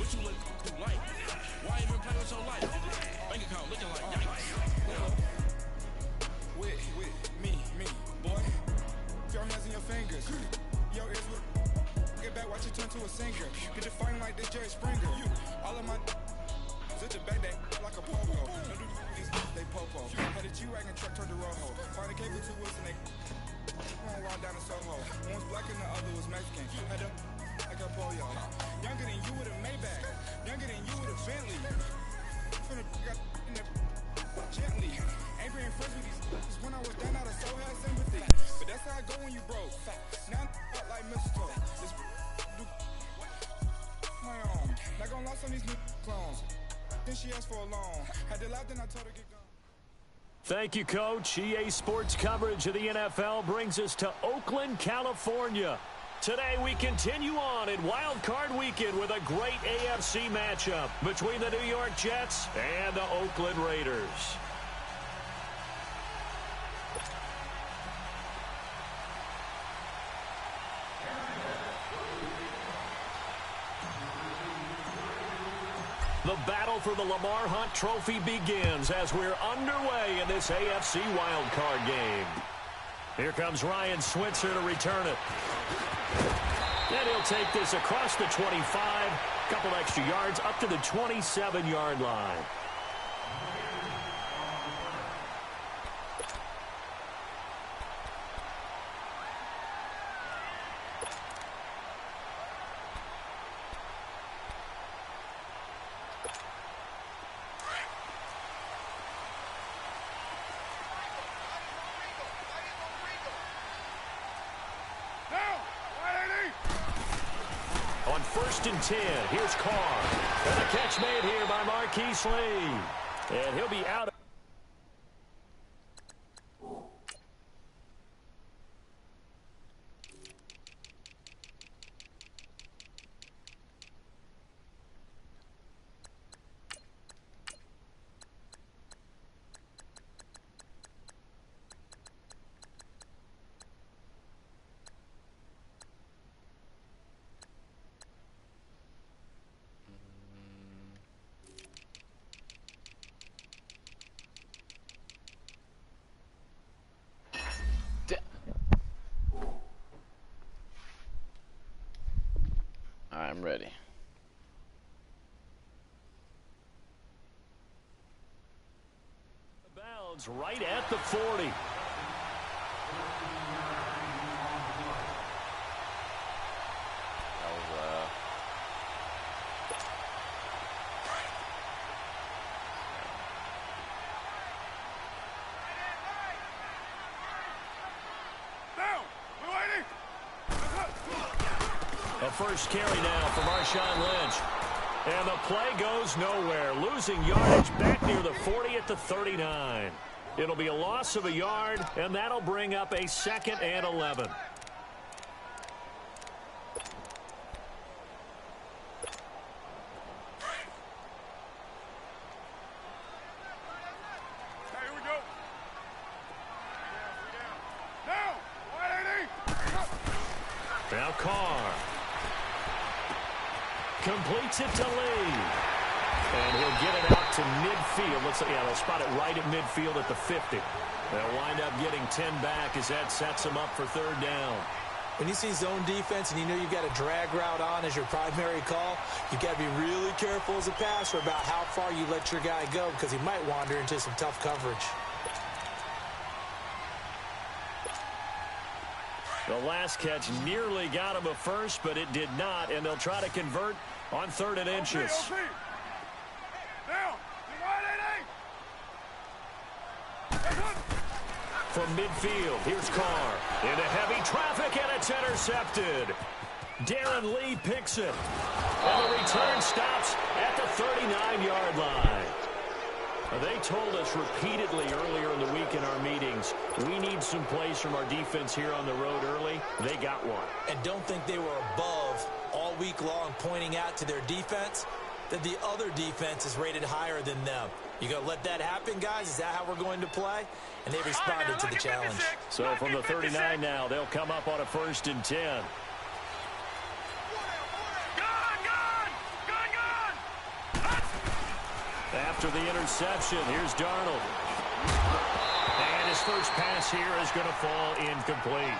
what you look like? Why even play with your life? Bank account looking like yikes. With me, boy. Your hands and your fingers. Your ears with. Get back, watch it turn to a singer. Get it fighting like this Jerry Springer. All of my. Zit the back that like a pogo. No do these they popo. Had a G-Wagon truck turned to Rojo. Find a cable with 2 wheels and they. One ride down to Soho. One was black and the other was Mexican. Had a. Like a polio. Younger than you with a Maybach. Younger than you with a Bentley. Finna got in the. Gently. Ain't being friends with these cause when I was down out of so had sympathy. But that's how I go when you broke. Now I'm up like mistletoe. This do my own. Not gonna lost on these new clones. Then she asked for a loan. Had to laugh, then I told her get gone. Thank you, Coach. EA Sports coverage of the NFL brings us to Oakland, California. Today we continue on in Wild Card Weekend with a great AFC matchup between the New York Jets and the Oakland Raiders. The battle for the Lamar Hunt Trophy begins as we're underway in this AFC wildcard game. Here comes Ryan Switzer to return it. And he'll take this across the 25, a couple extra yards up to the 27-yard line. On 1st and 10, here's Carr. And a catch made here by Marquise Lee. And he'll be out. I'm ready. Bounds right at the 40. First carry now for Marshawn Lynch. And the play goes nowhere. Losing yardage back near the 40 at the 39. It'll be a loss of a yard, and that'll bring up a 2nd and 11. Now Carr. Completes it to Lee. And he'll get it out to midfield. They'll spot it right at midfield at the 50. They'll wind up getting 10 back as that sets them up for 3rd down. When you see zone defense and you know you've got a drag route on as your primary call, you've got to be really careful as a passer about how far you let your guy go because he might wander into some tough coverage. The last catch nearly got him a first, but it did not, and they'll try to convert on 3rd and inches. From midfield, here's Carr. Into heavy traffic, and it's intercepted. Darren Lee picks it. And the return stops at the 39-yard line. They told us repeatedly earlier in the week in our meetings, we need some plays from our defense here on the road early. They got one. And don't think they were above all week long pointing out to their defense that the other defense is rated higher than them. You going to let that happen, guys? Is that how we're going to play? And they responded to the challenge. So from the 39 now, they'll come up on a 1st and 10. after the interception. Here's Darnold. And his first pass here is going to fall incomplete.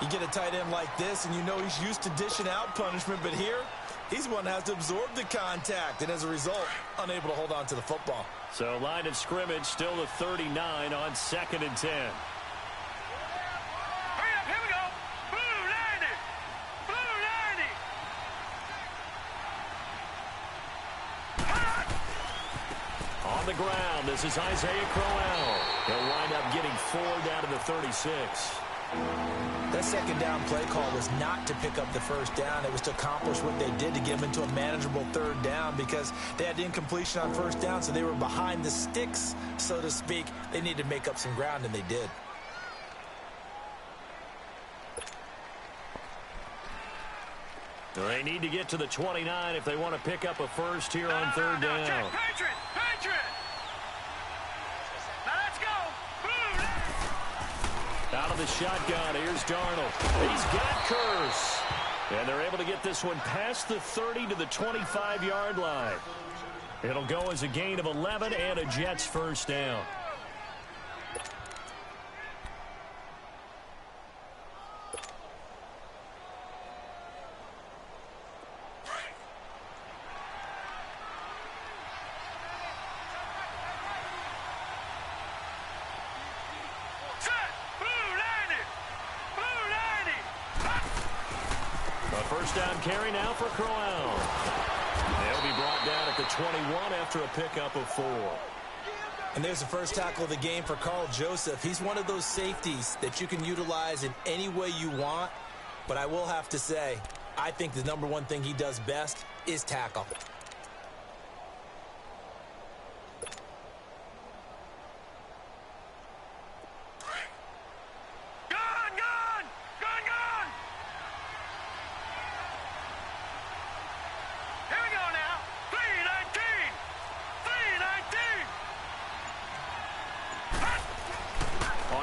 You get a tight end like this, and you know he's used to dishing out punishment, but here, he's one that has to absorb the contact, and as a result, unable to hold on to the football. So line of scrimmage still the 39 on 2nd and 10. Hurry up, here we go. Blue 90. Blue 90. On the ground, this is Isaiah Crowell. He'll wind up getting 4 down to the 36. That second down play call was not to pick up the first down. It was to accomplish what they did to get them into a manageable 3rd down because they had incompletion on 1st down, so they were behind the sticks, so to speak. They needed to make up some ground, and they did. They need to get to the 29 if they want to pick up a first here on 3rd down. Patriot. Now let's go. Blue. Out of the shotgun, here's Darnold. He's got Curse. And they're able to get this one past the 30 to the 25-yard line. It'll go as a gain of 11 and a Jets first down. First down carry now for Crowell. They'll be brought down at the 21 after a pickup of 4. And there's the first tackle of the game for Carl Joseph. He's one of those safeties that you can utilize in any way you want. But I will have to say, I think the #1 thing he does best is tackle.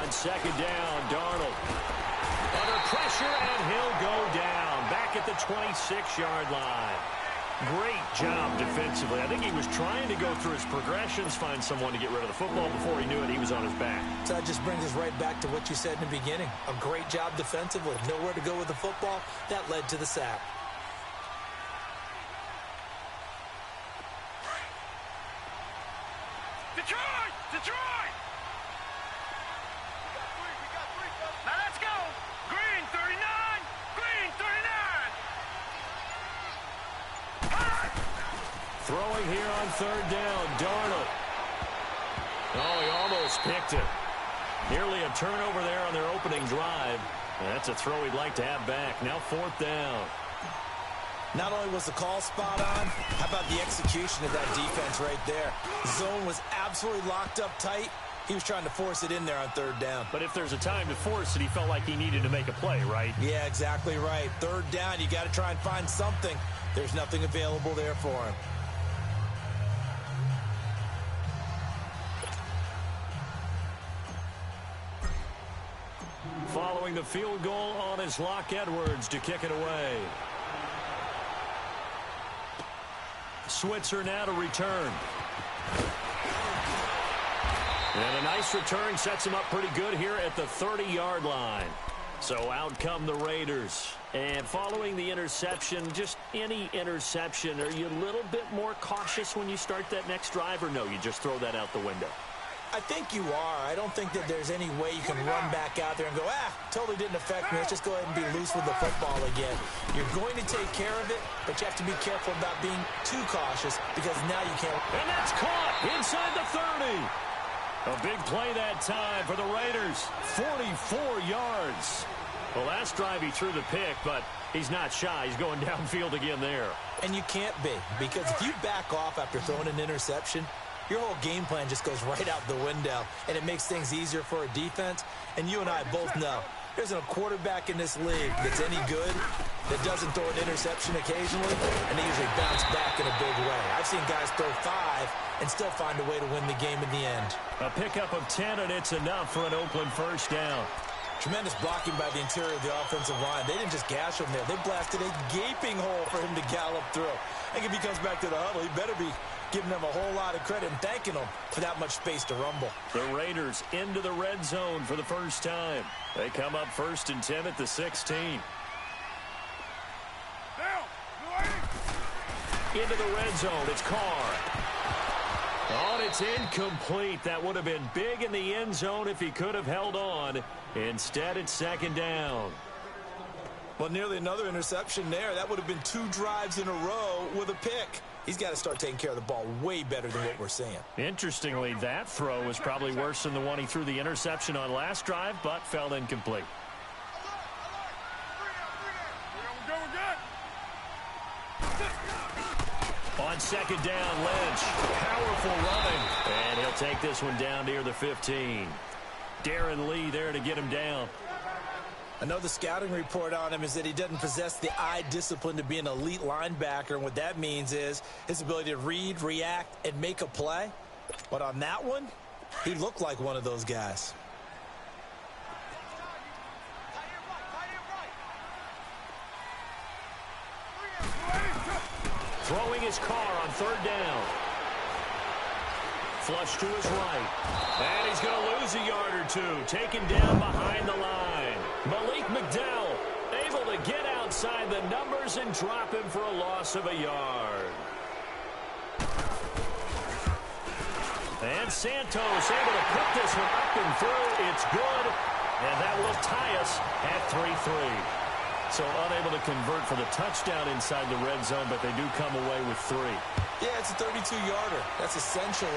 Second down, Darnold. Under pressure, and he'll go down. Back at the 26-yard line. Great job defensively. I think he was trying to go through his progressions, find someone to get rid of the football. Before he knew it, he was on his back. So that just brings us right back to what you said in the beginning. A great job defensively. Nowhere to go with the football. That led to the sack. Detroit! Now let's go. Green 39. Green 39. Throwing here on 3rd down, Darnold. Oh, he almost picked it. Nearly a turnover there on their opening drive. That's a throw he'd like to have back. Now 4th down. Not only was the call spot on, how about the execution of that defense right there? Zone was absolutely locked up tight. He was trying to force it in there on 3rd down. But if there's a time to force it, he felt like he needed to make a play, right? Yeah, exactly right. 3rd down, you got to try and find something. There's nothing available there for him. Following the field goal on his Locke Edwards to kick it away. Switzer now to return. And a nice return sets him up pretty good here at the 30-yard line. So out come the Raiders. And following the interception, just any interception, are you a little bit more cautious when you start that next drive, or no, you just throw that out the window? I think you are. I don't think that there's any way you can run back out there and go, totally didn't affect me. Let's just go ahead and be loose with the football again. You're going to take care of it, but you have to be careful about being too cautious because now you can't. And that's caught inside the 30. A big play that time for the Raiders. 44 yards. The last drive he threw the pick, but he's not shy. He's going downfield again there. And you can't be, because if you back off after throwing an interception, your whole game plan just goes right out the window, and it makes things easier for a defense. And you and I both know there isn't a quarterback in this league that's any good that doesn't throw an interception occasionally, and they usually bounce back in a big way. I've seen guys throw 5 and still find a way to win the game in the end. A pickup of 10, and it's enough for an Oakland first down. Tremendous blocking by the interior of the offensive line. They didn't just gash him there. They blasted a gaping hole for him to gallop through. I think if he comes back to the huddle, he better be giving them a whole lot of credit and thanking them for that much space to rumble. The Raiders into the red zone for the first time. They come up 1st and 10 at the 16. Into the red zone, it's Carr. Oh, and it's incomplete. That would have been big in the end zone if he could have held on. Instead, it's 2nd down. Well, nearly another interception there. That would have been 2 drives in a row with a pick. He's got to start taking care of the ball way better than what we're seeing. Interestingly, that throw was probably worse than the one he threw the interception on last drive, but fell incomplete. On 2nd down, Lynch. Powerful running. And he'll take this one down near the 15. Darren Lee there to get him down. I know the scouting report on him is that he doesn't possess the eye discipline to be an elite linebacker. And what that means is his ability to read, react, and make a play. But on that one, he looked like one of those guys. Throwing his car on 3rd down. Flush to his right. And he's going to lose a yard or 2. Taken down behind the line. Malik McDowell able to get outside the numbers and drop him for a loss of a yard. And Santos able to put this one up and through. It's good. And that will tie us at 3-3. So unable to convert for the touchdown inside the red zone, but they do come away with 3. Yeah, it's a 32-yarder. That's essentially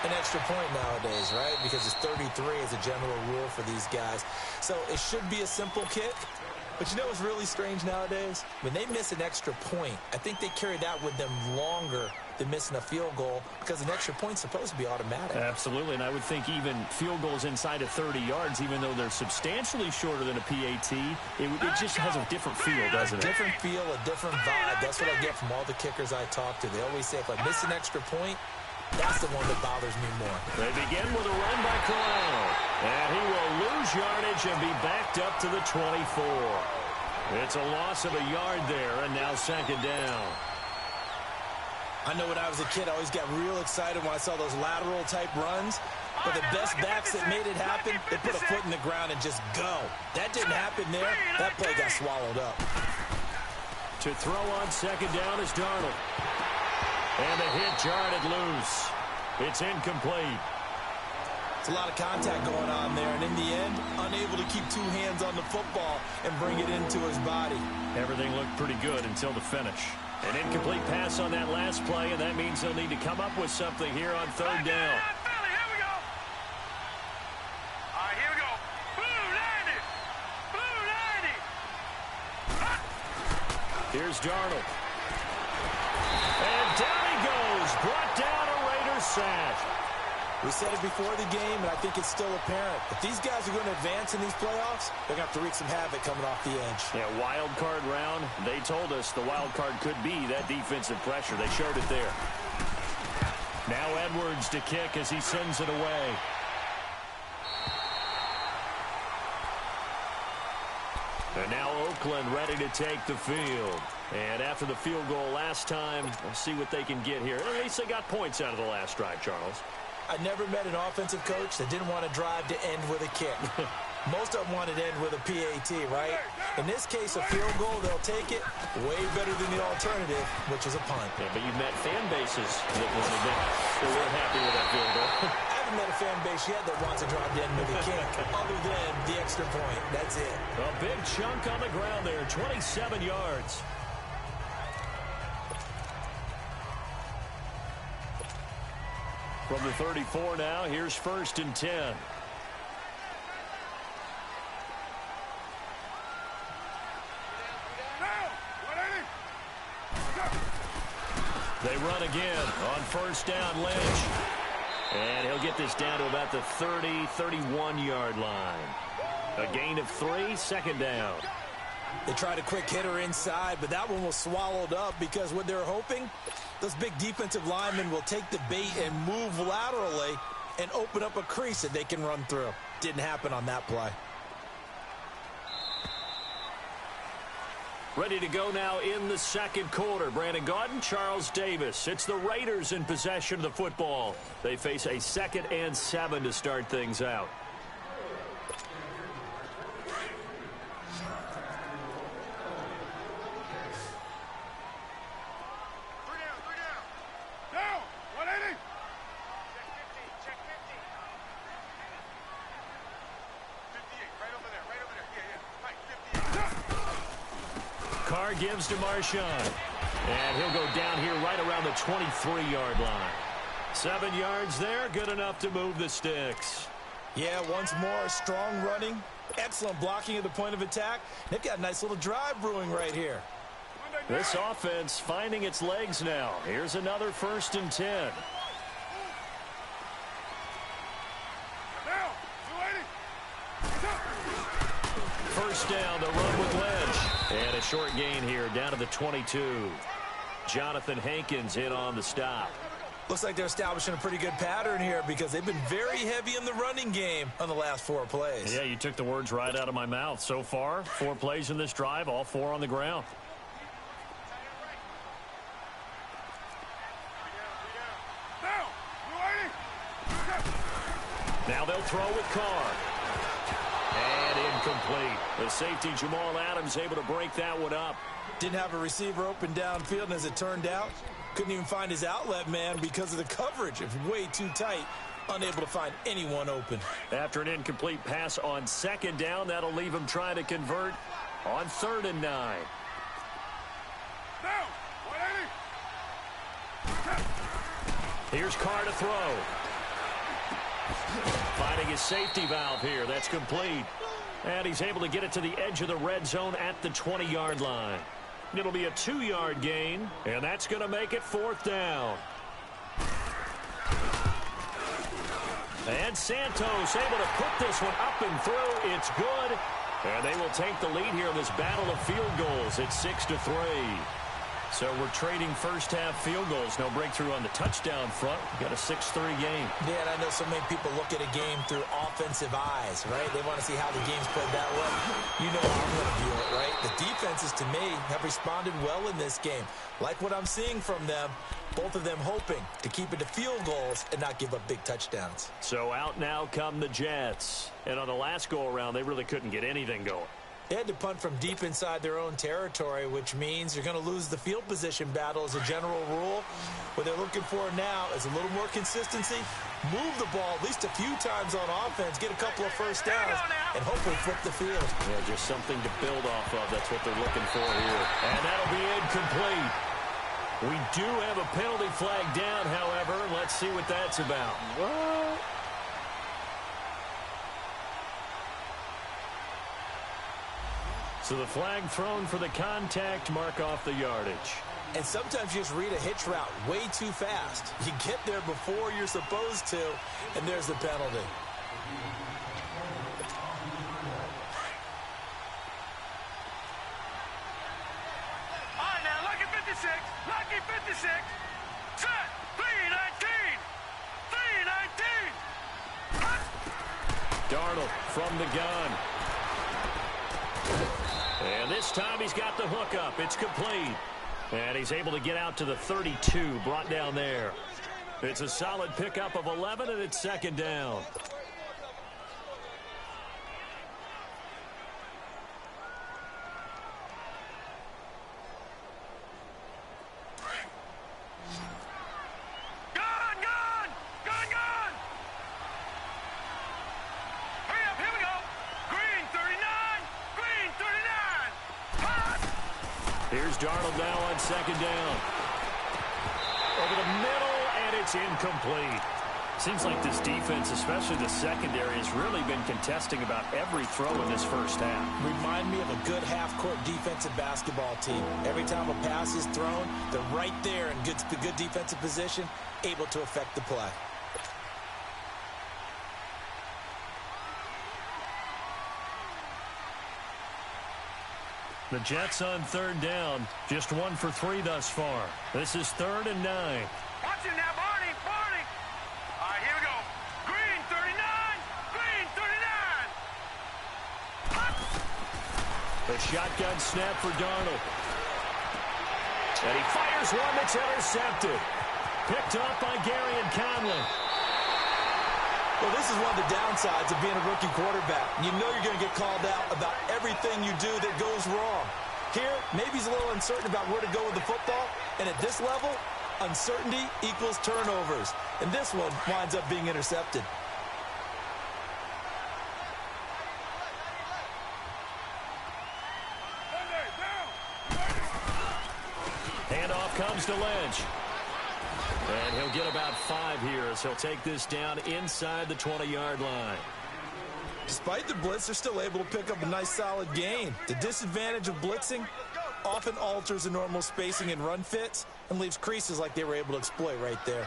an extra point nowadays, right? Because it's 33 as a general rule for these guys. So it should be a simple kick. But you know what's really strange nowadays? When they miss an extra point, I think they carry that with them longer than missing a field goal because an extra point's supposed to be automatic. Absolutely, and I would think even field goals inside of 30 yards, even though they're substantially shorter than a PAT, it just has a different feel, doesn't it? A different feel, a different vibe. That's what I get from all the kickers I talk to. They always say, if I miss an extra point, that's the one that bothers me more. They begin with a run by Corral. And he will lose yardage and be backed up to the 24. It's a loss of a yard there, and now 2nd down. I know when I was a kid, I always got real excited when I saw those lateral-type runs. But the best backs that made it happen, they put a foot in the ground and just go. That didn't happen there. That play got swallowed up. To throw on 2nd down is Darnold. And the hit jarred it loose. It's incomplete. It's a lot of contact going on there, and in the end, unable to keep 2 hands on the football and bring it into his body. Everything looked pretty good until the finish. An incomplete pass on that last play, and that means they'll need to come up with something here on 3rd down. Here's Darnold. And down he goes. Brought down a Raiders sack. We said it before the game, and I think it's still apparent. If these guys are going to advance in these playoffs, they're going to have to wreak some havoc coming off the edge. Yeah, wild card round. They told us the wild card could be that defensive pressure. They showed it there. Now Edwards to kick as he sends it away. And now Oakland ready to take the field. And after the field goal last time, we'll see what they can get here. At least they got points out of the last drive, Charles. I never met an offensive coach that didn't want to drive to end with a kick. Most of them wanted to end with a PAT, right? In this case, a field goal, they'll take it way better than the alternative, which is a punt. Yeah, but you've met fan bases that weren't happy with that field goal. I haven't met a fan base yet that wants to drive to end with a kick, other than the extra point. That's it. A big chunk on the ground there, 27 yards. From the 34 now, here's 1st and 10. They run again on 1st down, Lynch. And he'll get this down to about the 30, 31-yard line. A gain of 3, 2nd down. They tried a quick hitter inside, but that one was swallowed up because what they're hoping, those big defensive linemen will take the bait and move laterally and open up a crease that they can run through. Didn't happen on that play. Ready to go now in the second quarter. Brandon Gaudin, Charles Davis. It's the Raiders in possession of the football. They face a 2nd and 7 to start things out. Carr gives to Marshawn. And he'll go down here right around the 23-yard line. 7 yards there, good enough to move the sticks. Yeah, once more, strong running, excellent blocking at the point of attack. They've got a nice little drive brewing right here. This offense finding its legs now. Here's another 1st and 10. First down, the run with Lynch. And a short gain here down to the 22. Jonathan Hankins in on the stop. Looks like they're establishing a pretty good pattern here because they've been very heavy in the running game on the last 4 plays. Yeah, you took the words right out of my mouth. So far, 4 plays in this drive, all 4 on the ground. Now they'll throw with Carr. And incomplete. The safety, Jamal Adams, able to break that one up. Didn't have a receiver open downfield, and as it turned out, couldn't even find his outlet man because of the coverage. It was way too tight, unable to find anyone open. After an incomplete pass on 2nd down, that'll leave him trying to convert on 3rd and 9. Here's Carr to throw. Finding his safety valve here. That's complete. And he's able to get it to the edge of the red zone at the 20-yard line. It'll be a 2-yard gain, and that's going to make it 4th down. And Santos able to put this one up and through. It's good. And they will take the lead here in this battle of field goals at 6-3. So we're trading first-half field goals. No breakthrough on the touchdown front. We've got a 6-3 game. Yeah, and I know so many people look at a game through offensive eyes, right? They want to see how the game's played that way. You know how I'm going to view it, right? The defenses, to me, have responded well in this game. Like what I'm seeing from them, both of them hoping to keep it to field goals and not give up big touchdowns. So out now come the Jets. And on the last go-around, they really couldn't get anything going. They had to punt from deep inside their own territory, which means you're going to lose the field position battle as a general rule. What they're looking for now is a little more consistency, move the ball at least a few times on offense, get a couple of first downs, and hopefully flip the field. Yeah, just something to build off of. That's what they're looking for here. And that'll be incomplete. We do have a penalty flag down, however. Let's see what that's about. What? So the flag thrown for the contact, mark off the yardage. And sometimes you just read a hitch route way too fast. You get there before you're supposed to, and there's the penalty. All right, now, lucky 56, lucky 56. Set, 319, 319. Darnold from the gun. And this time he's got the hook up. It's complete. And he's able to get out to the 32, brought down there. It's a solid pickup of 11, and it's 2nd down. Here's Darnold now on 2nd down. Over the middle, and it's incomplete. Seems like this defense, especially the secondary, has really been contesting about every throw in this first half. Remind me of a good half-court defensive basketball team. Every time a pass is thrown, they're right there in good defensive position, able to affect the play. The Jets on 3rd down, just 1 for 3 thus far. This is 3rd and 9. Watch him now, Barney, Barney. All right, here we go. Green 39, Green 39. The shotgun snap for Darnold. And he fires one that's intercepted. Picked up by Gary and Conley. Well, this is one of the downsides of being a rookie quarterback. You know you're going to get called out about everything you do that goes wrong. Here, maybe he's a little uncertain about where to go with the football. And at this level, uncertainty equals turnovers. And this one winds up being intercepted. Handoff comes to Lynch. And he'll get about 5 here as he'll take this down inside the 20-yard line. Despite the blitz, they're still able to pick up a nice solid gain. The disadvantage of blitzing often alters the normal spacing and run fits and leaves creases like they were able to exploit right there.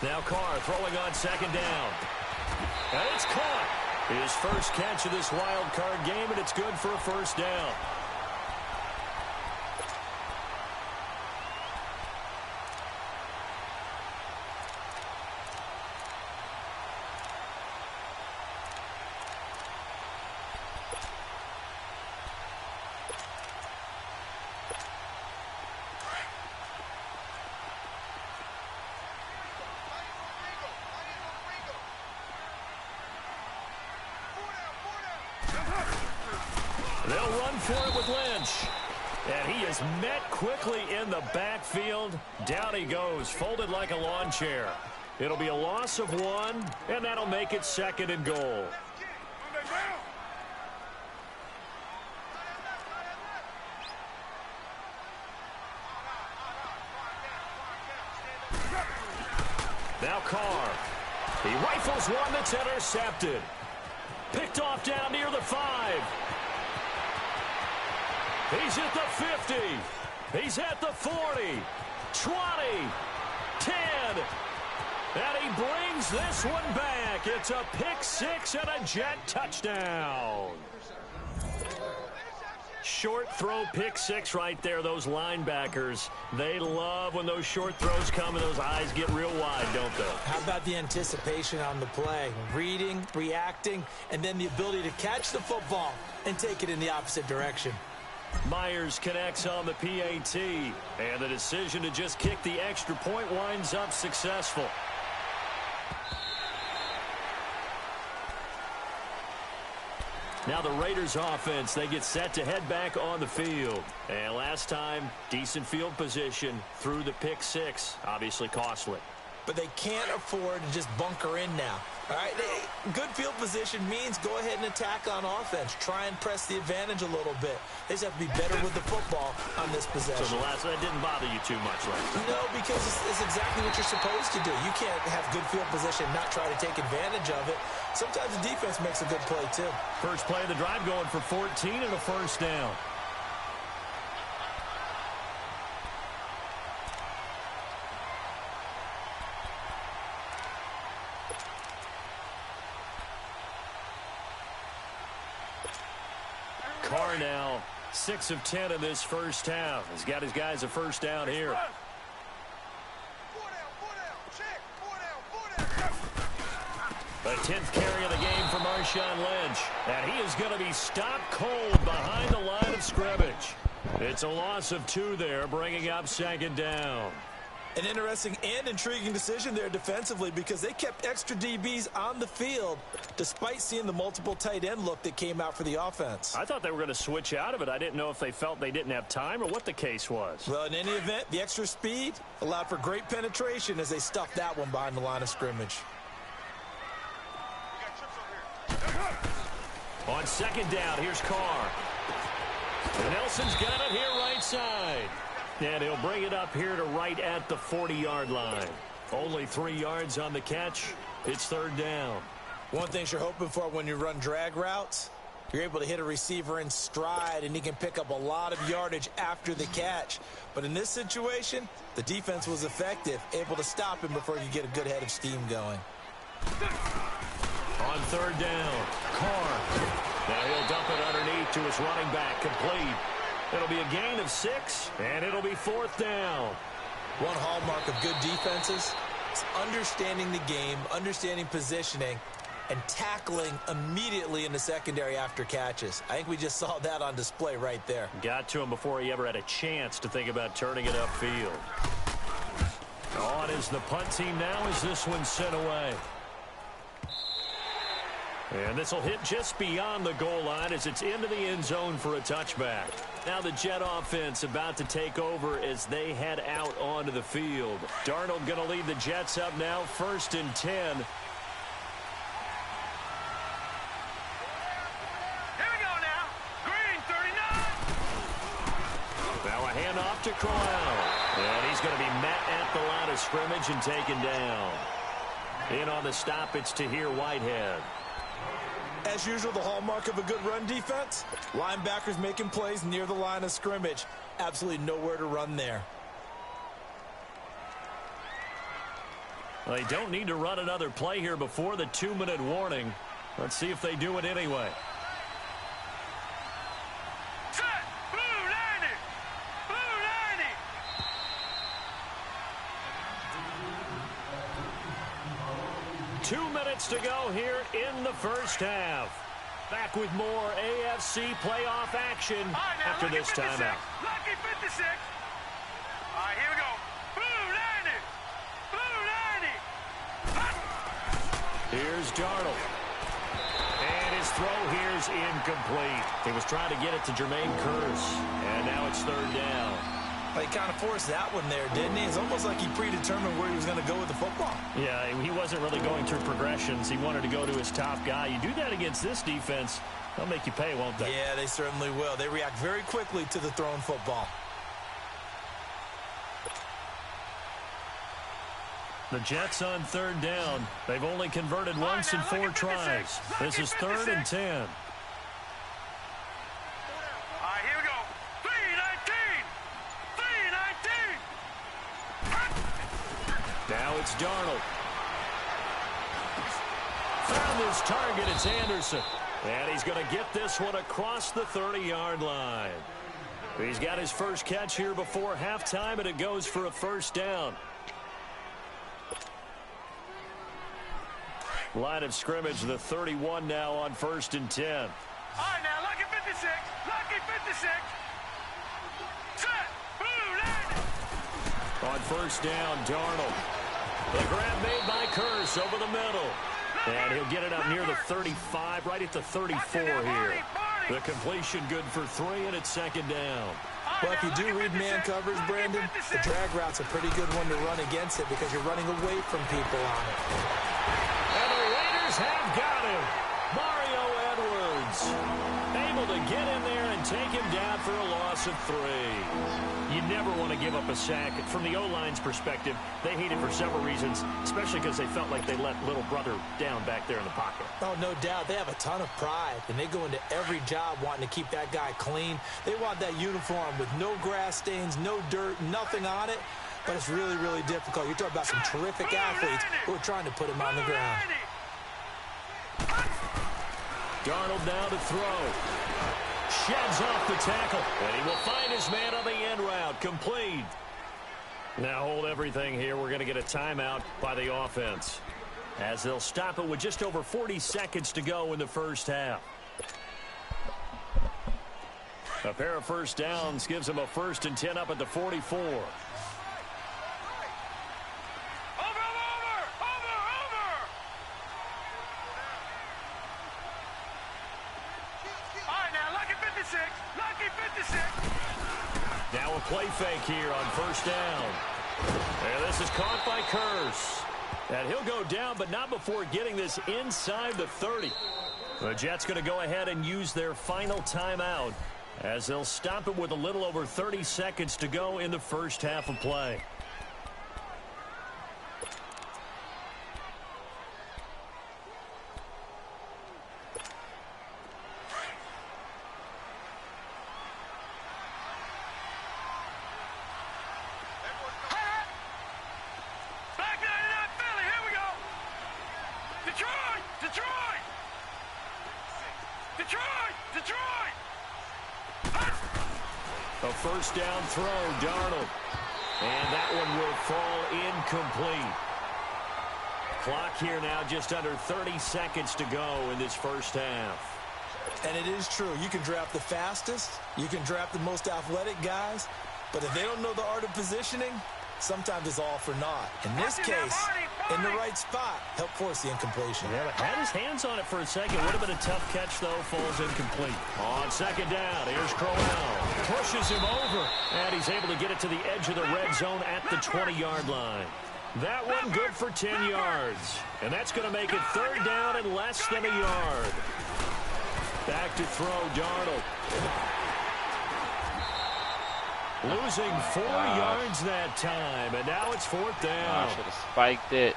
Now Carr throwing on second down. And it's caught. His first catch of this wild card game, and it's good for a first down. They'll run for it with Lynch. And he is met quickly in the backfield. Down he goes, folded like a lawn chair. It'll be a loss of 1, and that'll make it 2nd and goal. Now Carr. He rifles one that's intercepted. Picked off down near the 5. He's at the 50. He's at the 40. 20. 10. And he brings this one back. It's a pick 6 and a jet touchdown. Short throw pick 6 right there. Those linebackers, they love when those short throws come and those eyes get real wide, don't they? How about the anticipation on the play? Reading, reacting, and then the ability to catch the football and take it in the opposite direction. Myers connects on the PAT, and the decision to just kick the extra point winds up successful. Now the Raiders offense, they get set to head back on the field. And last time, decent field position through the pick 6, obviously costly. But they can't afford to just bunker in now. All right, good field position means go ahead and attack on offense. Try and press the advantage a little bit. They just have to be better with the football on this possession. So the last that didn't bother you too much, right? No, because it's exactly what you're supposed to do. You can't have good field position and not try to take advantage of it. Sometimes the defense makes a good play, too. First play of the drive going for 14 and a first down. Carr now 6 of 10 in this first half. He's got his guys a first down here. The 10th carry of the game for Marshawn Lynch. And he is going to be stopped cold behind the line of scrimmage. It's a loss of 2 there, bringing up second down. An interesting and intriguing decision there defensively because they kept extra DBs on the field despite seeing the multiple tight end look that came out for the offense. I thought they were going to switch out of it. I didn't know if they felt they didn't have time or what the case was. Well, in any event, the extra speed allowed for great penetration as they stuffed that one behind the line of scrimmage. On second down, here's Carr. And Nelson's got it here right side. And he'll bring it up here to right at the 40-yard line. Only 3 yards on the catch. It's third down. One thing you're hoping for when you run drag routes, you're able to hit a receiver in stride, and he can pick up a lot of yardage after the catch. But in this situation, the defense was effective, able to stop him before he could get a good head of steam going. On third down, Carr. Now he'll dump it underneath to his running back, complete. It'll be a gain of 6, and it'll be fourth down. One hallmark of good defenses It's understanding the game, understanding positioning, and tackling immediately in the secondary after catches. I think we just saw that on display right there. Got to him before he ever had a chance to think about turning it upfield. On is the punt team now as this one's sent away. And this will hit just beyond the goal line as it's into the end zone for a touchback. Now the Jet offense about to take over as they head out onto the field. Darnold going to lead the Jets up now, 1st and 10. Here we go now. Green, 39. Now a handoff to Corral. And he's going to be met at the line of scrimmage and taken down. In on the stop, it's Tahir Whitehead. As usual, the hallmark of a good run defense, linebackers making plays near the line of scrimmage. Absolutely nowhere to run there. Well, they don't need to run another play here before the 2-minute warning. Let's see if they do it anyway. Set. Blue 90. Blue 90. 2 minutes to go here in the first half. Back with more AFC playoff action after this timeout. Lucky 56. All right, here we go. Blue 90. Blue 90. Here's Darnold. And his throw here's incomplete. He was trying to get it to Jermaine Kearse. And now it's 3rd down. He kind of forced that one there, didn't he? It's almost like he predetermined where he was going to go with the football. Yeah, he wasn't really going through progressions. He wanted to go to his top guy. You do that against this defense, they'll make you pay, won't they? Yeah, they certainly will. They react very quickly to the thrown football. The Jets on 3rd down. They've only converted once in 4 tries. This is 3rd and 10. Now it's Darnold. Found his target. It's Anderson. And he's going to get this one across the 30-yard line. He's got his first catch here before halftime, and it goes for a 1st down. Line of scrimmage, the 31 now on 1st and 10. All right, now, lucky 56. Lucky 56. Set. Blue 90. On 1st down, Darnold. The grab made by Kearse over the middle. And he'll get it up near the 35, right at the 34 here. The completion good for 3, and it's 2nd down. Well, if you do read man coverage, Brandon, the drag route's a pretty good one to run against it because you're running away from people on it. And the Raiders have got him. Mario Edwards able to get in there and take him down for a loss of 3. You never want to give up a sack. From the O-line's perspective, they hate it for several reasons, especially because they felt like they let little brother down back there in the pocket. Oh, no doubt. They have a ton of pride, and they go into every job wanting to keep that guy clean. They want that uniform with no grass stains, no dirt, nothing on it, but it's really, really difficult. You're talking about some terrific athletes who are trying to put him on the ground. Darnold now to throw. Sheds off the tackle, and he will find his man on the end route. Complete. Now hold everything here. We're going to get a timeout by the offense, as they'll stop it with just over 40 seconds to go in the first half. A pair of 1st downs gives them a 1st and 10 up at the 44. Now a play fake here on 1st down. And this is caught by Kearse. And he'll go down, but not before getting this inside the 30. The Jets going to go ahead and use their final timeout, as they'll stop it with a little over 30 seconds to go in the first half of play. A 1st down throw, Darnold. And that one will fall incomplete. Clock here now, just under 30 seconds to go in this first half. And it is true. You can draft the fastest. You can draft the most athletic guys. But if they don't know the art of positioning, sometimes it's all for naught. In this case, in the right spot, helped force the incompletion. Yeah, had his hands on it for a second. Would have been a tough catch, though. Falls incomplete. On second down, here's Crowell. Pushes him over. And he's able to get it to the edge of the red zone at the 20-yard line. That one good for 10 yards. And that's going to make it third down and less than a yard. Back to throw, Darnold. Losing 4 yards that time, and now it's fourth down. Should have spiked it.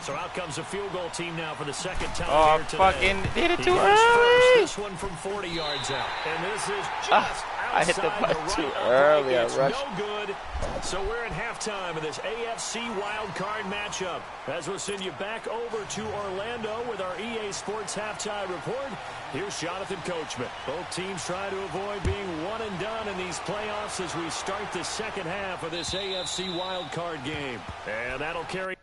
So out comes a field goal team now for the second time here today. Fucking did it too First, early. this one from 40 yards out, and this is just I hit the outside button the too right early. I It's rushed. no good. So we're in halftime of this AFC wildcard matchup. As we'll send you back over to Orlando with our EA Sports halftime report. Here's Jonathan Coachman. Both teams trying to avoid being one and done in these playoffs as we start the second half of this AFC wildcard game. And that'll carry.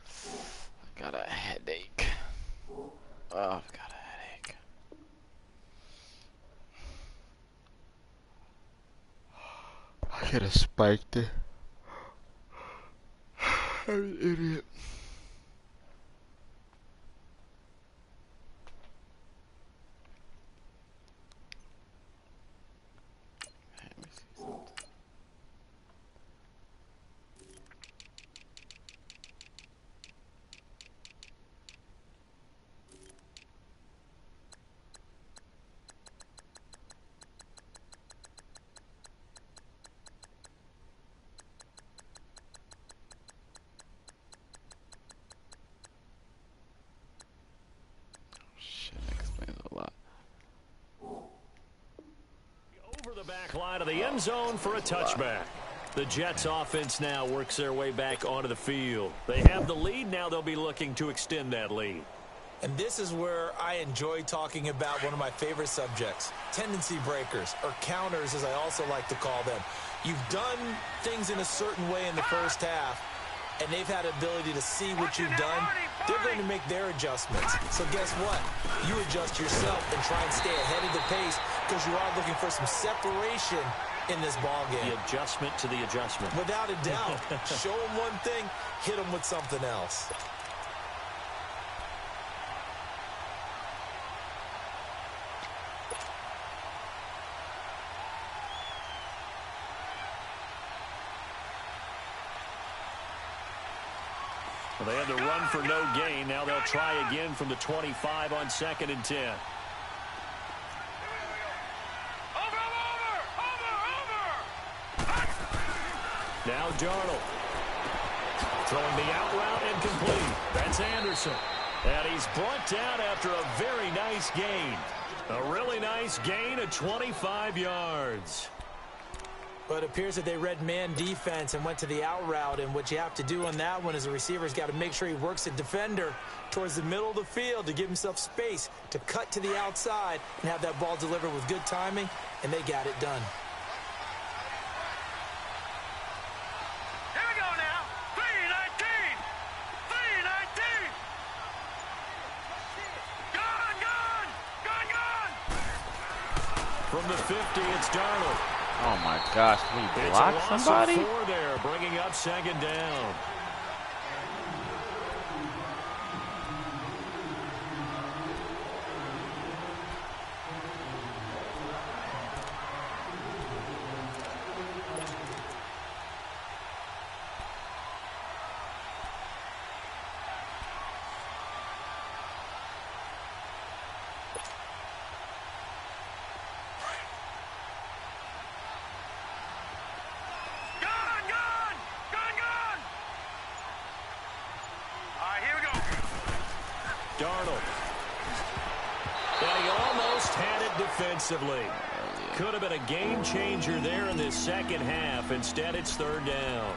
I got a headache. Oh, I've got a headache. I could have spiked it. I'm an idiot. Let me see something. Shit, that explains a lot. Over the back line of the end zone for a touchback. The Jets offense now works their way back onto the field. They have the lead. Now they'll be looking to extend that lead. And this is where I enjoy talking about one of my favorite subjects, tendency breakers, or counters as I also like to call them. You've done things in a certain way in the first half, and they've had the ability to see what you've done. They're going to make their adjustments. So guess what? You adjust yourself and try and stay ahead of the pace because you are looking for some separation in this ball game. The adjustment to the adjustment. Without a doubt. Show them one thing, hit them with something else. Well, they had to run for no gain. Now they'll try again from the 25 on 2nd and 10. Now Darnold. Throwing the out route incomplete. That's Anderson. And he's brought down after a very nice gain. A really nice gain of 25 yards. But it appears that they read man defense and went to the out route, and what you have to do on that one is the receiver's got to make sure he works the defender towards the middle of the field to give himself space to cut to the outside and have that ball delivered with good timing, and they got it done. Here we go now. 319. 319. Gone. From the 50, it's Darnold. Oh my gosh, can we block It's a loss somebody? of 4 there, bringing up 2nd down. Darnold. And he almost had it defensively. Could have been a game changer there in this second half. Instead, it's 3rd down.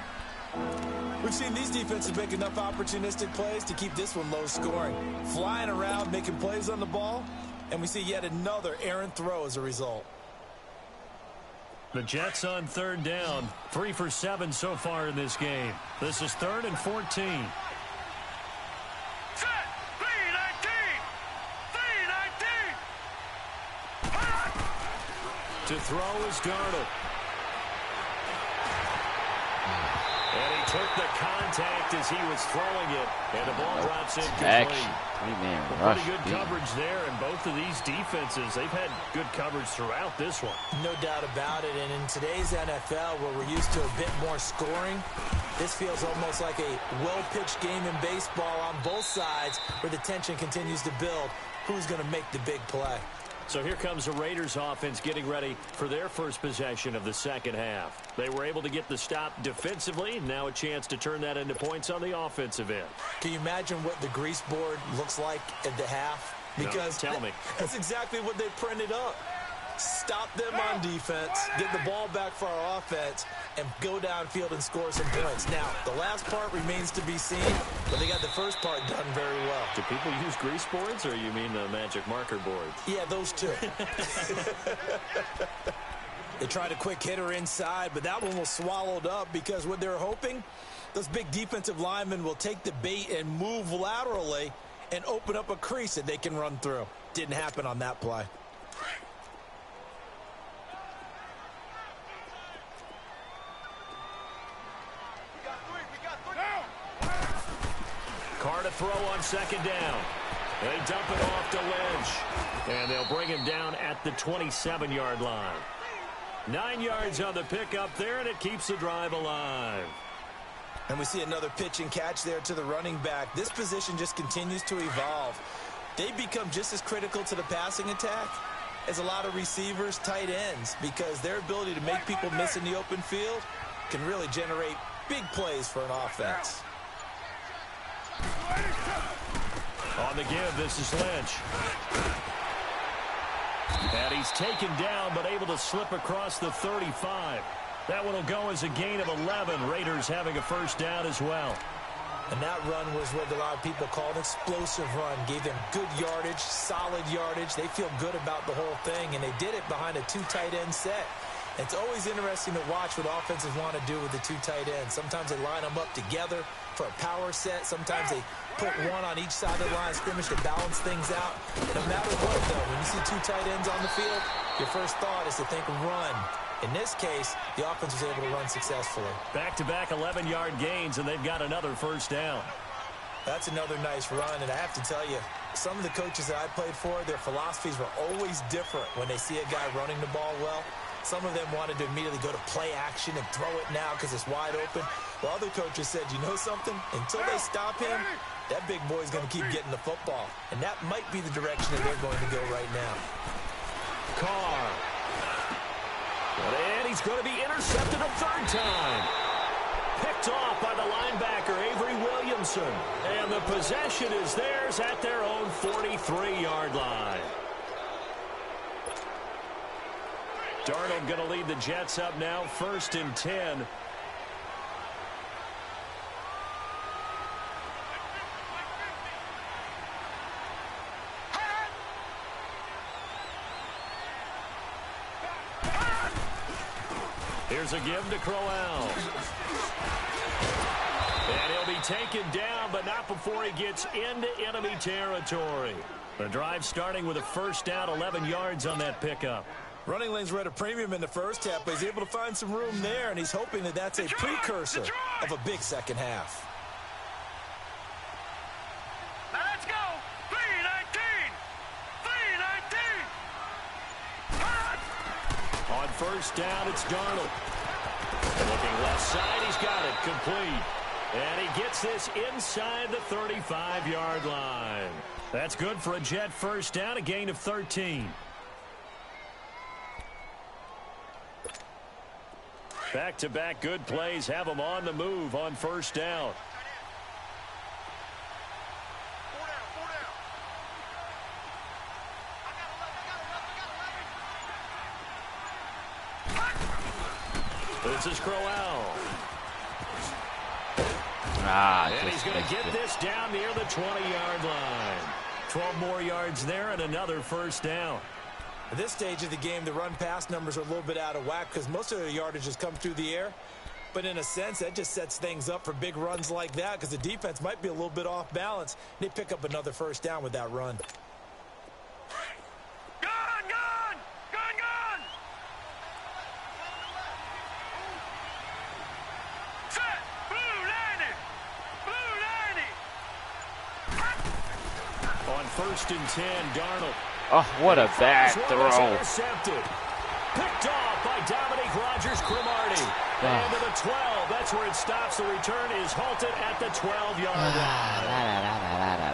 We've seen these defenses make enough opportunistic plays to keep this one low scoring. Flying around, making plays on the ball, and we see yet another errant throw as a result. The Jets on 3rd down. 3 for 7 so far in this game. This is 3rd and 14. To throw is Darnold. And he took the contact as he was throwing it, and the ball drops incomplete. Pretty good coverage there, and both of these defenses, they've had good coverage throughout this one. No doubt about it, and in today's NFL, where we're used to a bit more scoring, this feels almost like a well-pitched game in baseball on both sides, where the tension continues to build. Who's going to make the big play? So here comes the Raiders offense getting ready for their first possession of the second half. They were able to get the stop defensively. Now a chance to turn that into points on the offensive end. Can you imagine what the grease board looks like at the half? Because no, tell me. That's exactly what they printed up. Stop them on defense, get the ball back for our offense, and go downfield and score some points. Now, the last part remains to be seen, but they got the first part done very well. Do people use grease boards, or you mean the magic marker boards? Yeah, those two. They tried a quick hitter inside, but that one was swallowed up because what they're hoping, those big defensive linemen will take the bait and move laterally and open up a crease that they can run through. Didn't happen on that play. Carr to throw on second down. They dump it off to Lynch. And they'll bring him down at the 27-yard line. 9 yards on the pickup there, and it keeps the drive alive. And we see another pitch and catch there to the running back. This position just continues to evolve. They become just as critical to the passing attack as a lot of receivers, tight ends, because their ability to make people miss in the open field can really generate big plays for an offense. On the give, this is Lynch. And he's taken down, but able to slip across the 35. That one will go as a gain of 11. Raiders having a first down as well. And that run was what a lot of people call an explosive run. Gave them good yardage, solid yardage. They feel good about the whole thing, and they did it behind a two tight end set. It's always interesting to watch what offenses want to do with the two tight ends. Sometimes they line them up together for a power set. Sometimes they put one on each side of the line of scrimmage to balance things out. No matter what, though, when you see two tight ends on the field, your first thought is to think run. In this case, the offense was able to run successfully. Back-to-back 11-yard gains, and they've got another first down. That's another nice run, and I have to tell you, some of the coaches that I played for, their philosophies were always different when they see a guy running the ball well. Some of them wanted to immediately go to play action and throw it now because it's wide open. While other coaches said, you know something? Until they stop him, that big boy's going to keep getting the football. And that might be the direction that they're going to go right now. Carr. And he's going to be intercepted a third time. Picked off by the linebacker, Avery Williamson. And the possession is theirs at their own 43-yard line. Darnold going to lead the Jets up now, 1st and 10. Here's a give to Crowell. And he'll be taken down, but not before he gets into enemy territory. The drive starting with a first down, 11 yards on that pickup. Running lanes were at a premium in the first half, but he's able to find some room there, and he's hoping that that's a precursor of a big second half. Now let's go. 3-19. 3-19. On first down, it's Darnold. Looking left side, he's got it complete. And he gets this inside the 35-yard line. That's good for a Jet first down, a gain of 13. Back-to-back good plays have them on the move on first down. This is Crowell. And he's going to get this down near the 20-yard line. 12 more yards there and another first down. At this stage of the game, the run-pass numbers are a little bit out of whack because most of the yardage has come through the air. But in a sense, that just sets things up for big runs like that because the defense might be a little bit off balance. They pick up another first down with that run. Gone, gone, gone, gone. first and 10. Darnold. Oh, what a bad throw. Intercepted. Picked off by Dominique Rodgers-Cromartie. And to the 12. That's where it stops. The return is halted at the 12-yard line.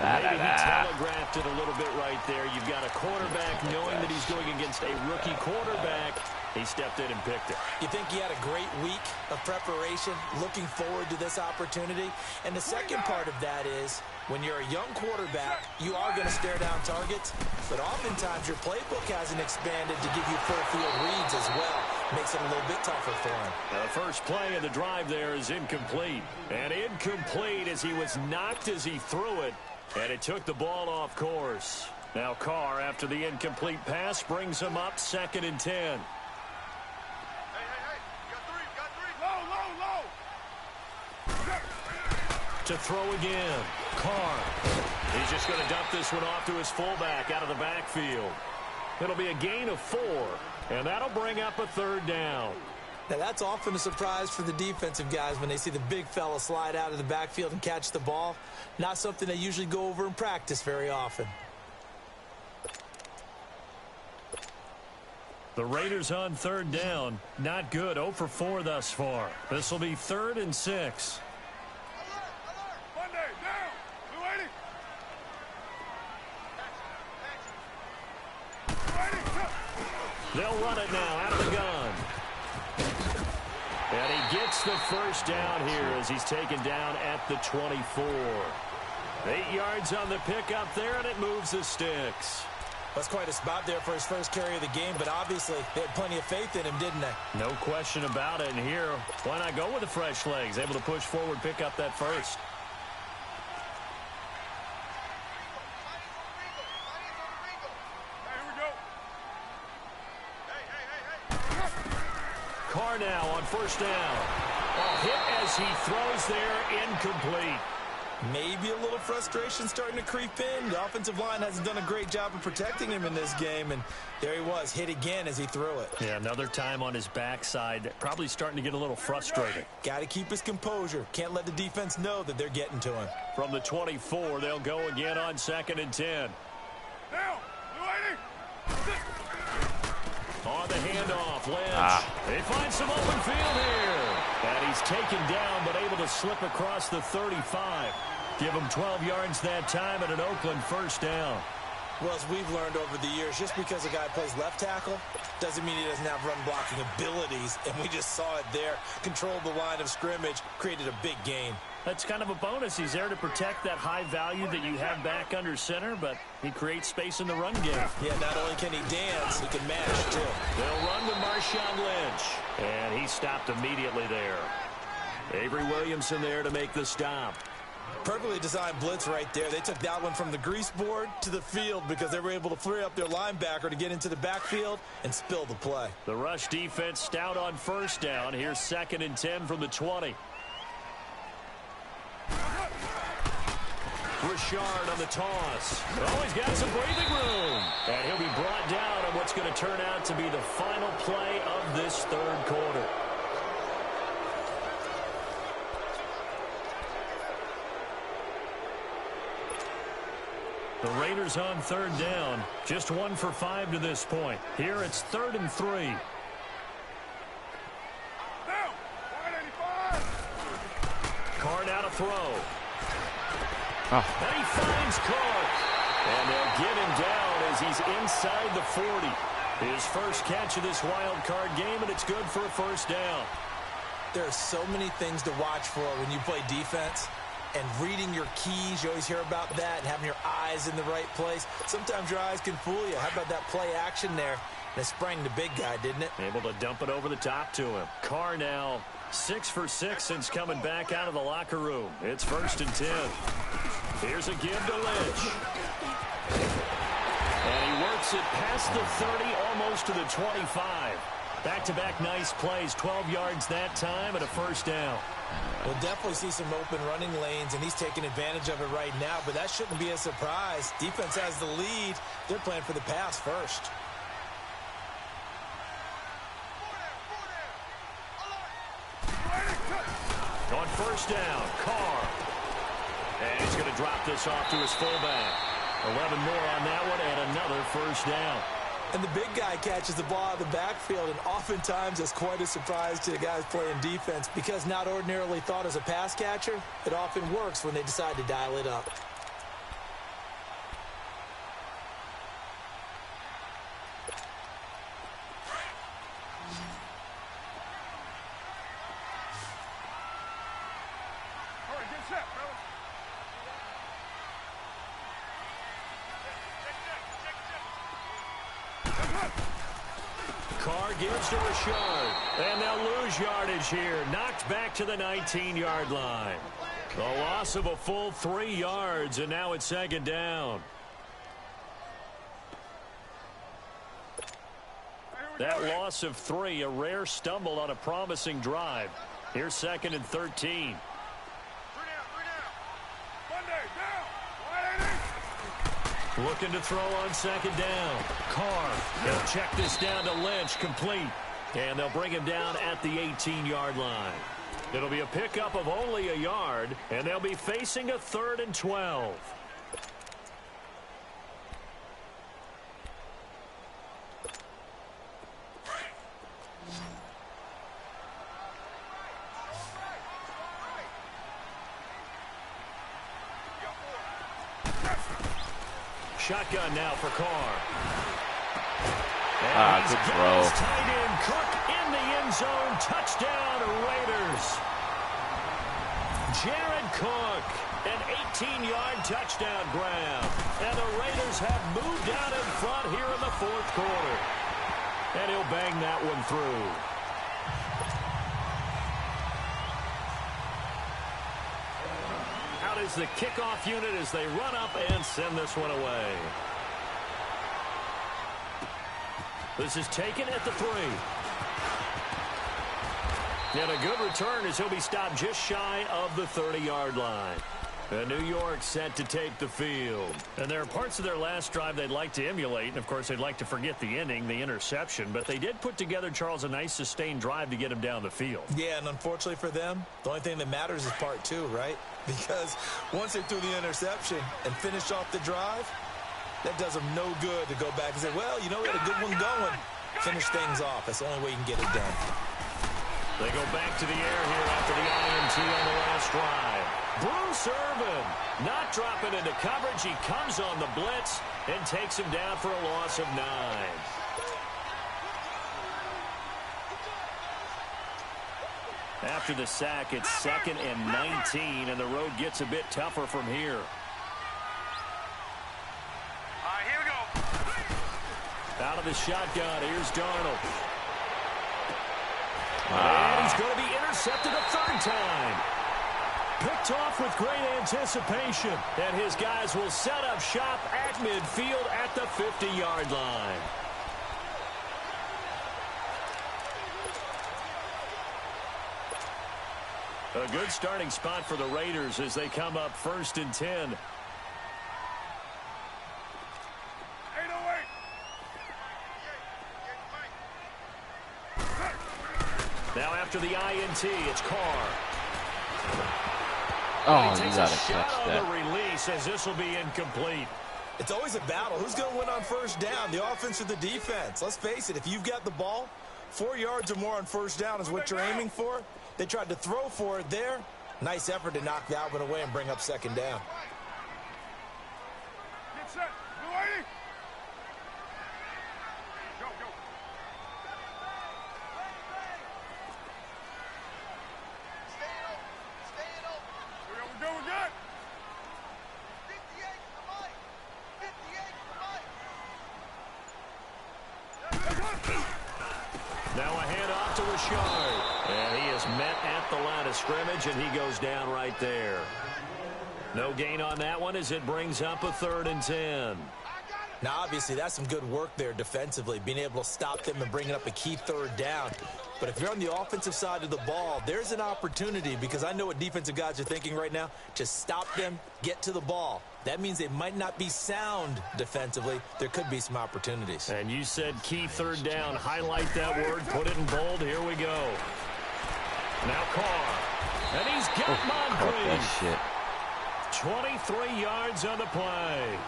Maybe he telegraphed it a little bit right there. You've got a quarterback knowing that he's going against a rookie quarterback. He stepped in and picked it. You think he had a great week of preparation, looking forward to this opportunity? And the second part of that is, when you're a young quarterback, you are going to stare down targets, but oftentimes your playbook hasn't expanded to give you full field reads as well. Makes it a little bit tougher for him. The first play of the drive there is incomplete. And incomplete as he was knocked as he threw it, and it took the ball off course. Now Carr, after the incomplete pass, brings him up 2nd and 10. To throw again. Carr. He's just going to dump this one off to his fullback out of the backfield. It'll be a gain of 4, and that'll bring up a 3rd down. Now, that's often a surprise for the defensive guys when they see the big fella slide out of the backfield and catch the ball. Not something they usually go over in practice very often. The Raiders on 3rd down. Not good. 0 for 4 thus far. This will be 3rd and 6. They'll run it now out of the gun. And he gets the first down here as he's taken down at the 24. 8 yards on the pickup there, and it moves the sticks. That's quite a spot there for his first carry of the game, but obviously they had plenty of faith in him, didn't they? No question about it. And here, why not go with the fresh legs? Able to push forward, pick up that first. Carr now on 1st down. A hit as he throws there, incomplete. Maybe a little frustration starting to creep in. The offensive line hasn't done a great job of protecting him in this game, and there he was, hit again as he threw it. Yeah, another time on his backside, probably starting to get a little frustrated. Got to keep his composure. Can't let the defense know that they're getting to him. From the 24, they'll go again on 2nd and 10. On the handoff, Lynch. They find some open field here. And he's taken down, but able to slip across the 35. Give him 12 yards that time and an Oakland 1st down. Well, as we've learned over the years, just because a guy plays left tackle doesn't mean he doesn't have run-blocking abilities. And we just saw it there. Controlled the line of scrimmage, created a big gain. That's kind of a bonus. He's there to protect that high value that you have back under center, but he creates space in the run game. Yeah, not only can he dance, he can mash, too. They'll run with Marshawn Lynch. And he stopped immediately there. Avery Williamson there to make the stop. Perfectly designed blitz right there. They took that one from the grease board to the field because they were able to free up their linebacker to get into the backfield and spill the play. The rush defense stout on 1st down. Here's 2nd and 10 from the 20. Richard on the toss. Oh, he's got some breathing room. And he'll be brought down on what's going to turn out to be the final play of this 3rd quarter. The Raiders on 3rd down. Just 1 for 5 to this point. Here it's 3rd and 3. Carr now to throw. And he finds Clark. And they'll get him down as he's inside the 40. His first catch of this wild card game, and it's good for a 1st down. There are so many things to watch for when you play defense. And reading your keys, you always hear about that, and having your eyes in the right place. Sometimes your eyes can fool you. How about that play action there? And it sprang the big guy, didn't it? Able to dump it over the top to him. Carr now 6 for 6 since coming back out of the locker room. It's 1st and 10. Here's a give to Lynch. And he works it past the 30, almost to the 25. Back-to-back nice plays, 12 yards that time and a 1st down. We'll definitely see some open running lanes, and he's taking advantage of it right now, but that shouldn't be a surprise. Defense has the lead. They're playing for the pass first. On 1st down, Carr. And he's going to drop this off to his fullback. 11 more on that one and another first down. And the big guy catches the ball out of the backfield, and oftentimes it's quite a surprise to the guys playing defense because not ordinarily thought as a pass catcher, it often works when they decide to dial it up. Carr gives to Rashard, and they'll lose yardage here. Knocked back to the 19-yard line. A loss of a full 3 yards, and now it's second down. That loss of 3, a rare stumble on a promising drive. Here's 2nd and 13. Looking to throw on second down. Carr, he'll check this down to Lynch, complete. And they'll bring him down at the 18-yard line. It'll be a pickup of only a yard, and they'll be facing a 3rd and 12. Shotgun now for Carr. Good throw. Tight end Cook in the end zone. Touchdown, Raiders. Jared Cook, an 18-yard touchdown grab. And the Raiders have moved out in front here in the 4th quarter. And he'll bang that one through. Out is the kickoff unit as they run up and send this one away. This is taken at the 3. And a good return as he'll be stopped just shy of the 30-yard line. And New York set to take the field. And there are parts of their last drive they'd like to emulate. And, of course, they'd like to forget the ending, the interception. But they did put together, Charles, a nice sustained drive to get him down the field. Yeah, and unfortunately for them, the only thing that matters is part 2, right? Because once they threw the interception and finished off the drive, that does them no good to go back and say, well, you know, we had a good one going. Finish things off. That's the only way you can get it done. They go back to the air here after the INT on the last drive. Bruce Irvin not dropping into coverage. He comes on the blitz and takes him down for a loss of 9. After the sack, it's 2nd and 19, and the road gets a bit tougher from here. All right, here we go. Out of the shotgun, here's Darnold. And he's going to be intercepted a 3rd time. Picked off with great anticipation. And his guys will set up shop at midfield at the 50-yard line. A good starting spot for the Raiders as they come up 1st and 10. Now after the INT, it's Carr. Oh, he you takes gotta a shot catch on that. the release as this will be incomplete. It's always a battle. Who's going to win on 1st down, the offense or the defense? Let's face it, if you've got the ball, 4 yards or more on 1st down is what you're aiming for. They tried to throw for it there. Nice effort to knock that one away and bring up 2nd down. Get set. Blue 80. Go, go. We're good. 58 for Mike. 58 for Mike. Now a handoff to Rashard. And he is met at the line of scrimmage, and he goes down right there. No gain on that one as it brings up a 3rd and 10. Now, obviously, that's some good work there defensively, being able to stop them and bringing up a key 3rd down. But if you're on the offensive side of the ball, there's an opportunity, because I know what defensive guys are thinking right now, to stop them, get to the ball. That means they might not be sound defensively. There could be some opportunities. And you said key 3rd down. Highlight that word. Put it in bold. Here we go. Now Carr. And he's got Moncrief. 23 yards on the play.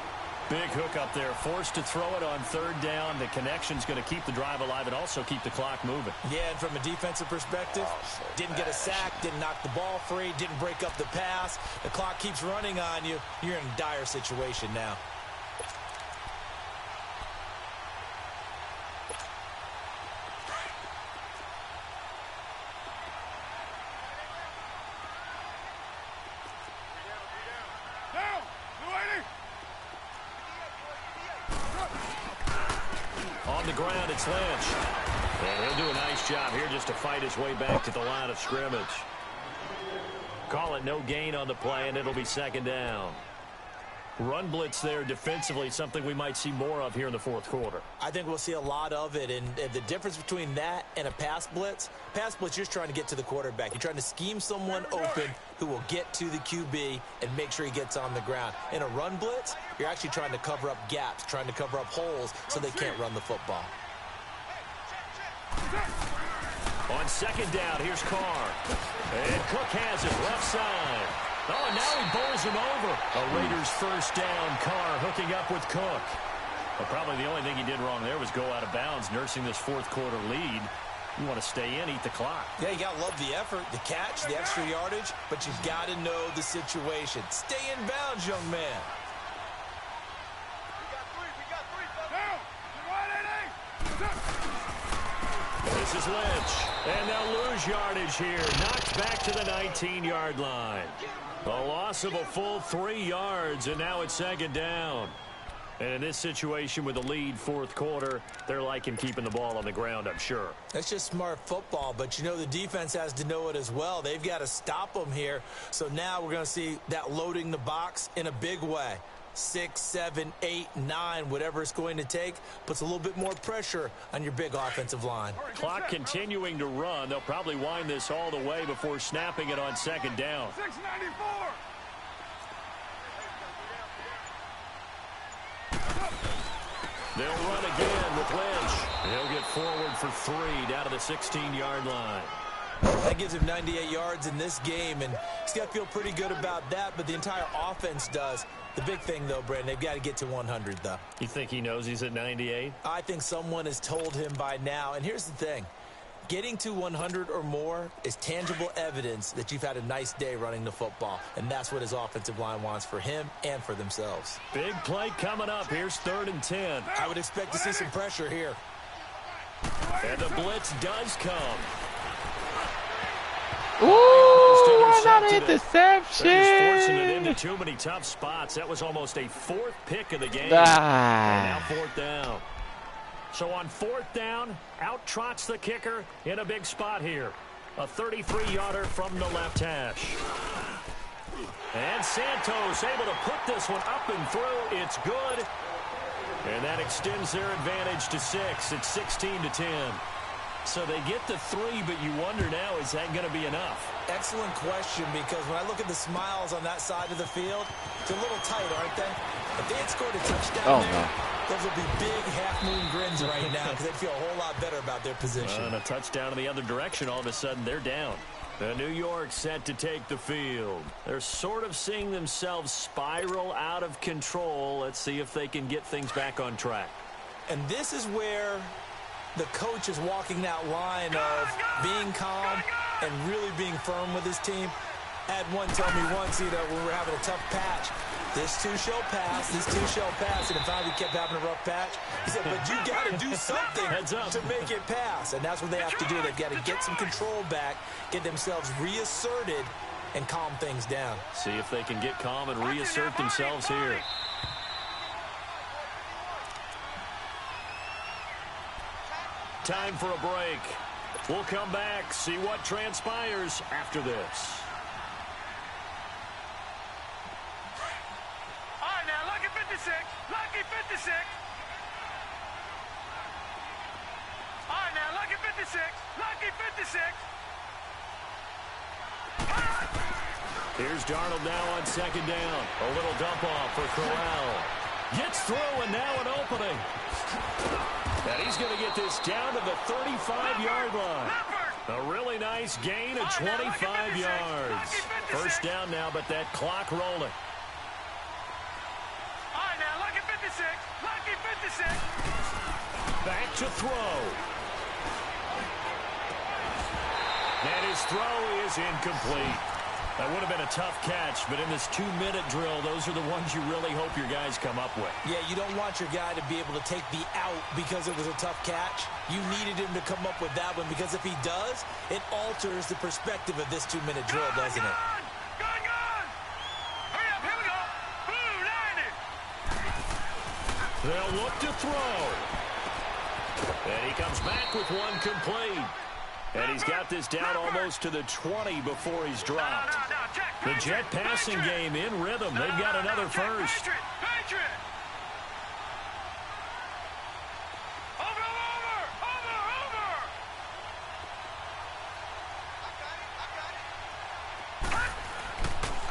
Big hook up there, forced to throw it on third down. The connection's going to keep the drive alive and also keep the clock moving. Yeah, and from a defensive perspective, didn't get a sack, didn't knock the ball free, didn't break up the pass. The clock keeps running on you. You're in a dire situation now. On the ground, it's Lynch. And he'll do a nice job here just to fight his way back to the line of scrimmage. Call it no gain on the play, and it'll be second down. Run blitz there defensively, something we might see more of here in the fourth quarter. I think we'll see a lot of it, and the difference between that and a pass blitz, you're just trying to get to the quarterback. You're trying to scheme someone open who will get to the QB and make sure he gets on the ground. In a run blitz, you're actually trying to cover up gaps, trying to cover up holes so they can't run the football. On second down, here's Carr. And Cook has it left side. Oh, and now he bowls him over. A Raiders first down. Carr hooking up with Cook. Well, probably the only thing he did wrong there was go out of bounds, nursing this fourth quarter lead. You want to stay in, eat the clock. Yeah, you got to love the effort, the catch, the extra yardage, but you've got to know the situation. Stay in bounds, young man. This is Lynch. And they'll lose yardage here. Knocked back to the 19-yard line. A loss of a full 3 yards, and now it's second down. And in this situation with the lead fourth quarter, they're liking keeping the ball on the ground, I'm sure. That's just smart football, but you know the defense has to know it as well. They've got to stop them here. So now we're going to see that loading the box in a big way. 6, 7, 8, 9, whatever it's going to take, puts a little bit more pressure on your big offensive line. Clock continuing to run. They'll probably wind this all the way before snapping it on second down. 694. They'll run again with Lynch. He'll get forward for 3 down to the 16-yard line. That gives him 98 yards in this game, and he's got to feel pretty good about that, but the entire offense does. The big thing, though, Brandon, they've got to get to 100, though. You think he knows he's at 98? I think someone has told him by now, and here's the thing. Getting to 100 or more is tangible evidence that you've had a nice day running the football, and that's what his offensive line wants for him and for themselves. Big play coming up. Here's 3rd and 10. I would expect to see some pressure here. And the blitz does come. Ooh, not an interception. Forcing it into too many tough spots. That was almost a 4th pick of the game. And now 4th down. So on 4th down, out trots the kicker in a big spot here. A 33-yarder from the left hash. And Santos able to put this one up and through. It's good. And that extends their advantage to 6. It's 16-10. So they get to 3, but you wonder now, is that going to be enough? Excellent question, because when I look at the smiles on that side of the field, it's a little tight, aren't they? If they had scored a touchdown those would be big half-moon grins right now because they'd feel a whole lot better about their position. And a touchdown in the other direction, all of a sudden they're down. The New York set to take the field. They're sort of seeing themselves spiral out of control. Let's see if they can get things back on track. And this is where the coach is walking that line of being calm and really being firm with his team. I had one tell me once, when we were having a tough patch, this too shall pass, this too shall pass, and finally kept having a rough patch. He said, but you got to do something to make it pass, and that's what they have to do. They've got to get some control back, get themselves reasserted, and calm things down. See if they can get calm and reassert themselves here. Time for a break. We'll come back, see what transpires after this. All right, now, lucky 56. Lucky 56. All right, now, lucky 56. Lucky 56. Here's Darnold now on second down. A little dump off for Corral. Gets through, and now an opening. And he's going to get this down to the 35-yard line. A really nice gain of 25 yards. First down now, but that clock rolling. All right, now, lucky 56. Back to throw. And his throw is incomplete. That would have been a tough catch, but in this 2-minute drill, those are the ones you really hope your guys come up with. Yeah, you don't want your guy to be able to take the out because it was a tough catch. You needed him to come up with that one because if he does, it alters the perspective of this 2-minute drill, doesn't it? Gun! Hurry up, here we go. Boom, landed. They'll look to throw. And he comes back with one complete. And he's got this down almost to the 20 before he's dropped. The Jet passing game in rhythm. They've got another first. Patriot. Over.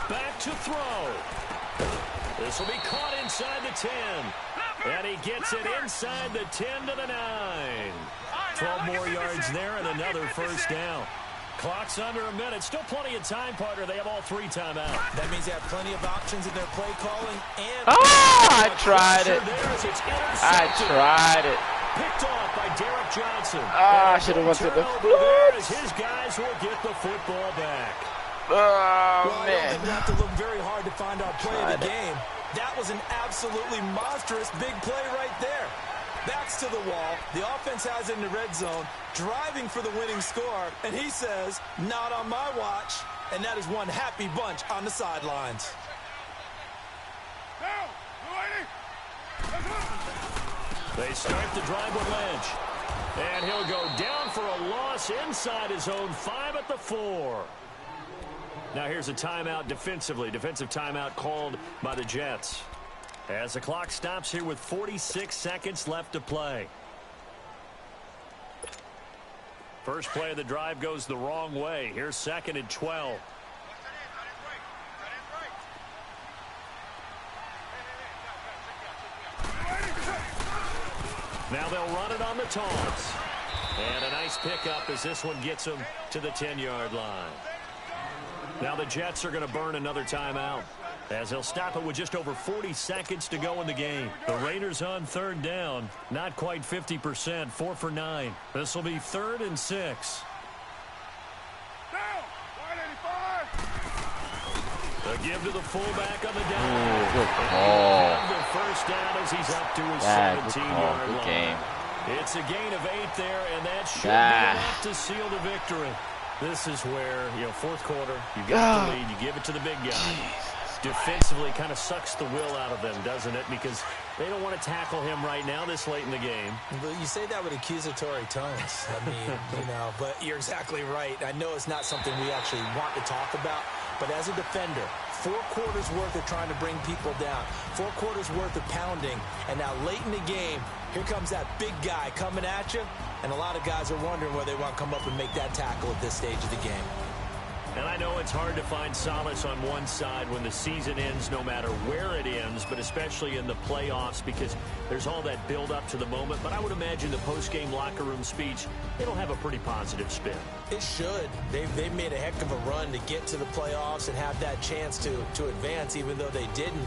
Back to throw. This will be caught inside the 10. And he gets it inside the 10 to the 9. 12 more yards there and another first down. Clock's under a minute. Still plenty of time, partner. They have all 3 timeouts. That means they have plenty of options in their play calling. And I tried it. I tried it. Picked off by Derek Johnson. I should have went to the blitz. His guys will get the football back. Well, man. We have to look very hard to find our play of the game. That was an absolutely monstrous big play right there. Backs to the wall. The offense has it in the red zone, driving for the winning score, and he says, not on my watch. And that is one happy bunch on the sidelines. They start the drive with Lynch. And he'll go down for a loss inside his own 5 at the 4. Now here's a timeout defensively. Defensive timeout called by the Jets. As the clock stops here with 46 seconds left to play. First play of the drive goes the wrong way. Here's 2nd and 12. Now they'll run it on the taunts. And a nice pickup as this one gets them to the 10-yard line. Now the Jets are going to burn another timeout as they'll stop it with just over 40 seconds to go in the game. The Raiders on 3rd down, not quite 50%, 4 for 9. This will be 3rd and 6. A give to the fullback on the down. Good call. The first down as he's up to his 17-yard line. Game. It's a gain of 8 there, and that should be enough to seal the victory. This is where, fourth quarter, you got the lead, you give it to the big guy. Defensively kind of sucks the will out of them, doesn't it? Because they don't want to tackle him right now this late in the game. Well, you say that with accusatory tones. I mean, but you're exactly right. I know it's not something we actually want to talk about, but as a defender, 4 quarters worth of trying to bring people down, 4 quarters worth of pounding, and now late in the game, here comes that big guy coming at you, and a lot of guys are wondering whether they want to come up and make that tackle at this stage of the game. And I know it's hard to find solace on one side when the season ends, no matter where it ends, but especially in the playoffs because there's all that build-up to the moment. But I would imagine the post-game locker room speech, it'll have a pretty positive spin. It should. They've made a heck of a run to get to the playoffs and have that chance to advance, even though they didn't.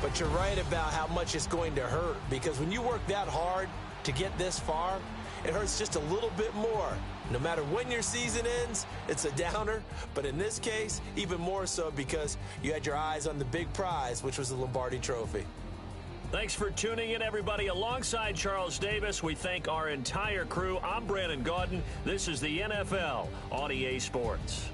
But you're right about how much it's going to hurt because when you work that hard to get this far, it hurts just a little bit more. No matter when your season ends, it's a downer. But in this case, even more so because you had your eyes on the big prize, which was the Lombardi Trophy. Thanks for tuning in, everybody. Alongside Charles Davis, we thank our entire crew. I'm Brandon Gaudin. This is the NFL on EA Sports.